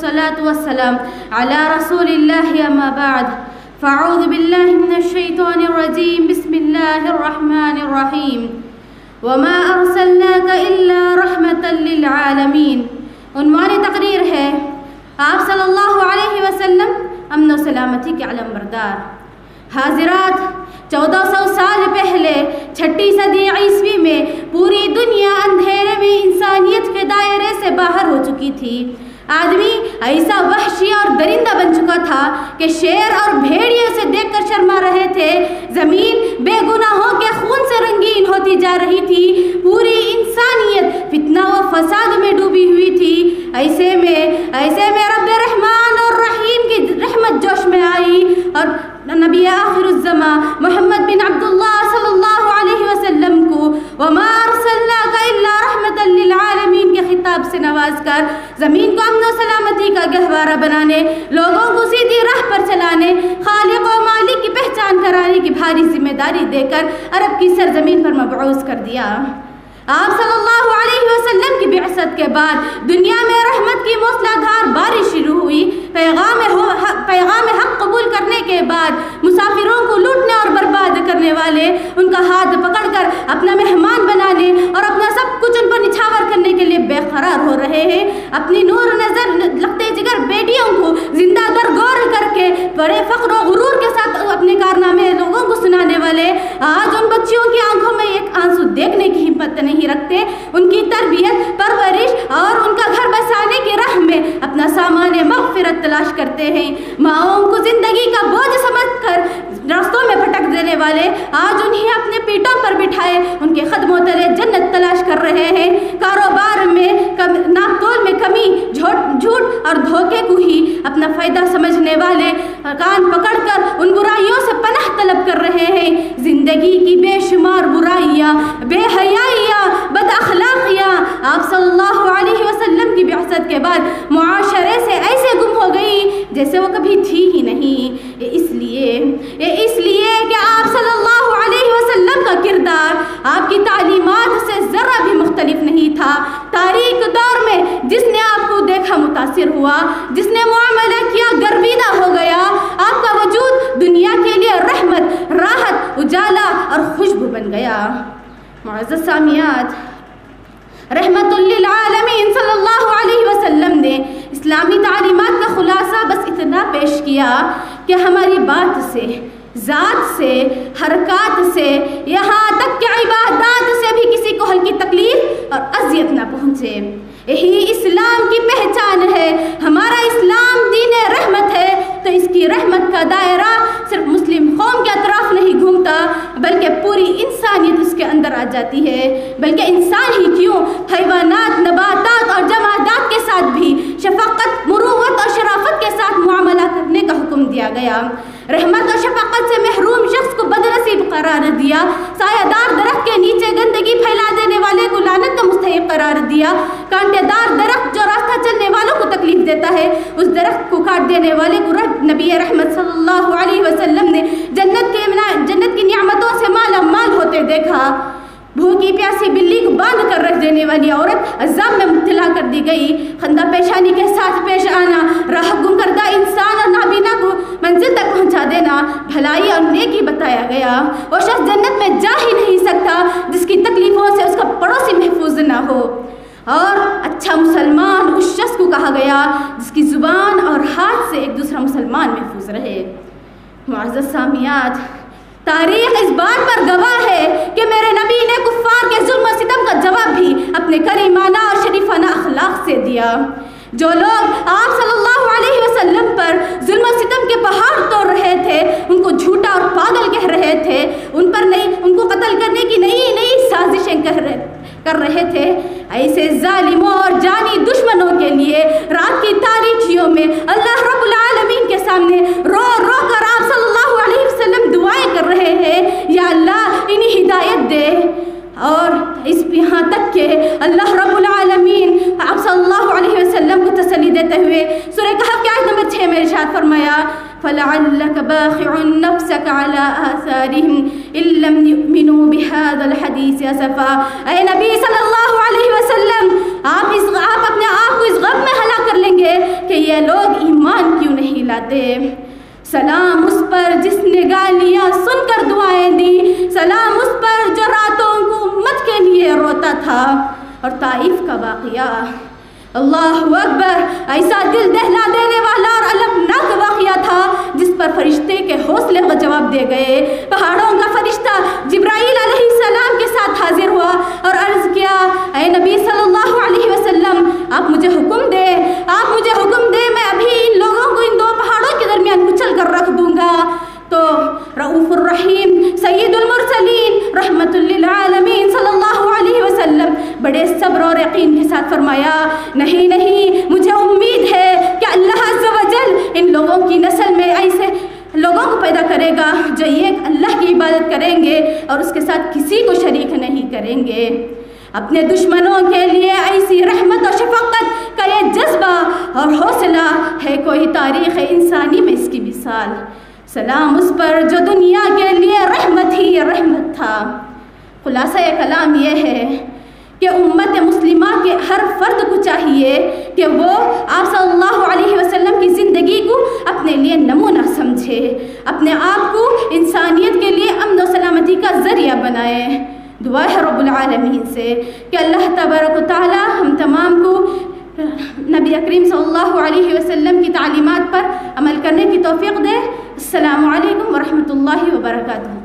والصلاة والسلام على رسول الله أما بعد فأعوذ بالله من الشيطان الرجيم بسم الله الرحمن الرحيم وما أرسلناك إلا رحمة للعالمين. عنوان تقریر ہے آپ صلی اللہ علیہ وسلم امن و سلامتی کے علم بردار. حاضرات، 1400 سال پہلے 6 صدی عیسوی میں پوری دنیا اندھیرے میں انسانیت کے دائرے سے باہر ہو چکی تھی. آدمی ایسا وحشی اور درندہ بن چکا تھا کہ شیر اور بھیڑیے اسے دیکھ کر شرما رہے تھے. زمین بے گناہوں کے خون سے رنگین ہوتی جا رہی تھی. پوری انسانیت فتنہ و فساد میں ڈوبی ہوئی تھی. ایسے میں رب رحمان اور رحیم کی رحمت جوش میں آئی اور نبی آخر الزمان محمد بن عبداللہ صلی اللہ علیہ وسلم کو وما ارسلناک الا رحمتا للعالمین کے خطاب سے نواز کر زمین کو امن و سلامتی کا گہوارہ بنانے، لوگوں کو سیدھی راہ پر چلانے، خالق و مالک کی پہچان کرانے کی بھاری ذمہ داری دے کر عرب کی سرزمین پر مبعوث کر دیا. آپ صلی اللہ علیہ وسلم کی بعثت کے بعد دنیا میں رحمت کی موسلادھار بارش شروع ہوئی. پیغام حق قبول کرنے کے بعد مسافروں کو لوٹنے اور برباد کرنے والے ان کا ہاتھ پکڑ کر اپنا مہمان بنانے اور اپنا سب کچھ ان پر نچھاور کرنے کے لیے بے قرار ہو رہے ہیں. اپنی نور نظر لگتے جگر بیٹیوں کو زندہ درگور کر کے بڑے فخر و غرور کے ساتھ اپنے کارنامے لوگوں کو سنانے والے آج ان بچیوں کی آنکھوں میں ایک آنسو دیکھنے کی ہمت نہیں رکھتے. ان کی تربیت، پرورش اور ان کا گھر بسانے کی راہ میں اپنا سامان مغفرت تلاش کرتے ہیں. ماؤں کو زندگی کا بوجھ سمجھ کر راستوں میں پھٹک دینے والے آج انہیں اپنے پیٹوں پر بٹھائے ان کے قدموں تلے جنت تلاش کر رہے ہیں. کاروبار میں ناپ تول میں کمی، جھوٹ اور دھوکے کو ہی اپنا فائدہ سمجھنے والے کان پکڑ کر ان برائیوں سے پناہ طلب کر رہے ہیں. زندگی کی بے شمار برائیاں، بے حیائیاں، بد اخلاقیاں آپ صلی اللہ علیہ وسلم کی بعثت کے بعد معاشرے سے ایسے گم ہو گئی جیسے وہ کبھی تھی ہی نہیں. یہ اس لیے کہ آپ صلی اللہ علیہ وسلم کا کردار آپ کی تعلیمات سے ذرا بھی مختلف نہیں تھا. تاریخ دور میں جس نے آپ کو دیکھا متاثر ہوا، جس نے معاملہ کیا گرویدہ ہو گیا. آپ کا وجود دنیا کے لیے رحمت، راحت، اجالا اور خوشبو بن گیا. معزز سامعات، رحمت للعالمین صلی اللہ علیہ وسلم نے اسلامی تعلیمات کا خلاصہ بس اتنا پیش کیا کہ ہماری بات سے، ذات سے، حرکات سے، یہاں تک کہ عبادات سے بھی کسی کو ہلکی تکلیف اور اذیت نہ پہنچے. یہی اسلام کی پہچان ہے. ہمارا اسلام دین رحمت ہے تو اس کی رحمت کا دائرہ صرف مسلم قوم کے اطراف نہیں گھومتا بلکہ پوری انسانیت اس کے اندر آ جاتی ہے. بلکہ انسان ہی کیوں، حیوانات، نباتات اور جمادات کے ساتھ بھی شفقت، مروت اور شرافت کے ساتھ معاملہ کرنے کا حکم دیا گیا. رحمت اور شفقت سے محروم شخص کو بدنصیب قرار دیا. سایہ دار درخت کے نیچے گندگی پھیلا دینے والے کو لعنت کا مستحق قرار دیا. کانٹے دار درخت جو راستہ چلنے والوں کو تکلیف دیتا ہے اس درخت کو کاٹ دینے والے کو نبی رحمت صلی اللہ علیہ وسلم نے جنت کی نعمتوں سے مالا مال ہوتے دیکھا. بھوکی پیاسی بلی کو باندھ کر رکھ دینے والی عورت عذاب میں مبتلا کر دی گئی. خندہ پیشانی کے ساتھ پیش آنا، راہ گم کردہ انسان اور نابینا کو منزل تک پہنچا دینا بھلائی اور نیکی بتایا گیا. وہ شخص جنت میں جا ہی نہیں سکتا جس کی تکلیفوں سے اس کا پڑوسی محفوظ نہ ہو. اور اچھا مسلمان اس شخص کو کہا گیا جس کی زبان اور ہاتھ سے ایک دوسرا مسلمان محفوظ رہے. معزز سامعات، تاریخ اس بات پر گواہ ہے کہ میرے نبی نے کفار کے ظلم و ستم کا جواب بھی اپنے کریمانہ اور شریفانہ اخلاق سے دیا. جو لوگ آپ صلی اللہ علیہ وسلم پر ظلم و ستم کے پہاڑ توڑ رہے تھے، ان کو جھوٹا اور پاگل کہہ رہے تھے، ان کو قتل کرنے کی نئی سازشیں کر رہے تھے، ایسے ظالموں اور جانی دشمنوں کے لیے رات کی تاریکیوں میں اللہ رب العالمین کے سامنے رو رو کر آپ صلی اللہ علیہ وسلم دعائیں کر رہے ہیں، یا اللہ انہیں ہدایت دے. اور اس یہاں تک کہ اللہ رب العالمین آپ صلی اللہ علیہ وسلم کو تسلی دیتے ہوئے سورہ کہف کی آیت نمبر 6 میں ارشاد فرمایا فَلَعَلَّكَ بَاخِعٌ نَفْسَكَ عَلَىٰ آثَارِهِمْ إِن لَّمْ يُؤْمِنُوا بِهَٰذَا الْحَدِيثِ أَسَفًا. اے نبی صلی اللہ علیہ وسلم، آپ اپنے آپ کو اس غم میں ہلاک کر لیں گے کہ یہ لوگ ایمان کیوں نہیں لاتے۔ سلام اس پر جس نے گالیاں سن کر دعائیں دی، سلام اس پر جو راتوں کو امت کے لیے روتا تھا۔ اور طائف کا واقعہ، اللہ اکبر، ایسا دل دہلا دینے والا اور المناک واقعہ تھا جس پر فرشتے کے حوصلے کو جواب دے گئے۔ پہاڑوں کا فرشتہ جبرائیل علیہ السلام کے ساتھ حاضر ہوا اور عرض کیا، اے نبی صلی اللہ علیہ وسلم، آپ مجھے حکم دے، میں ابھی ان لوگوں کو ان دو پہاڑوں کے درمیان کچل کر رکھ دوں گا۔ تو رؤوف الرحیم سید المرسلین رحمت للعالمین صلی اللہ علیہ وسلم بڑے صبر اور یقین کے ساتھ فرمایا، نہیں، مجھے امید ہے کہ اللہ عز و جل ان لوگوں کی نسل میں ایسے لوگوں کو پیدا کرے گا جو ایک اللہ کی عبادت کریں گے اور اس کے ساتھ کسی کو شریک نہیں کریں گے۔ اپنے دشمنوں کے لیے ایسی رحمت اور شفقت کا یہ جذبہ اور حوصلہ ہے کوئی تاریخ انسانی میں اس کی مثال۔ سلام اس پر جو دنیا کے لیے رحمت ہی رحمت تھا۔ خلاصہ کلام یہ ہے کہ امت مسلمہ کے ہر فرد کو چاہیے کہ وہ آپ صلی اللہ علیہ وسلم کی زندگی کو اپنے لیے نمونہ سمجھے، اپنے آپ کو انسانیت کے لیے امن و سلامتی کا ذریعہ بنائے۔ دعا ہے رب العالمین سے کہ اللہ تبارک و تعالی ہم تمام کو نبی کریم صلی اللہ علیہ وسلم کی تعلیمات پر عمل کرنے کی توفیق دے۔ السلام علیکم ورحمۃ اللہ وبرکاتہ۔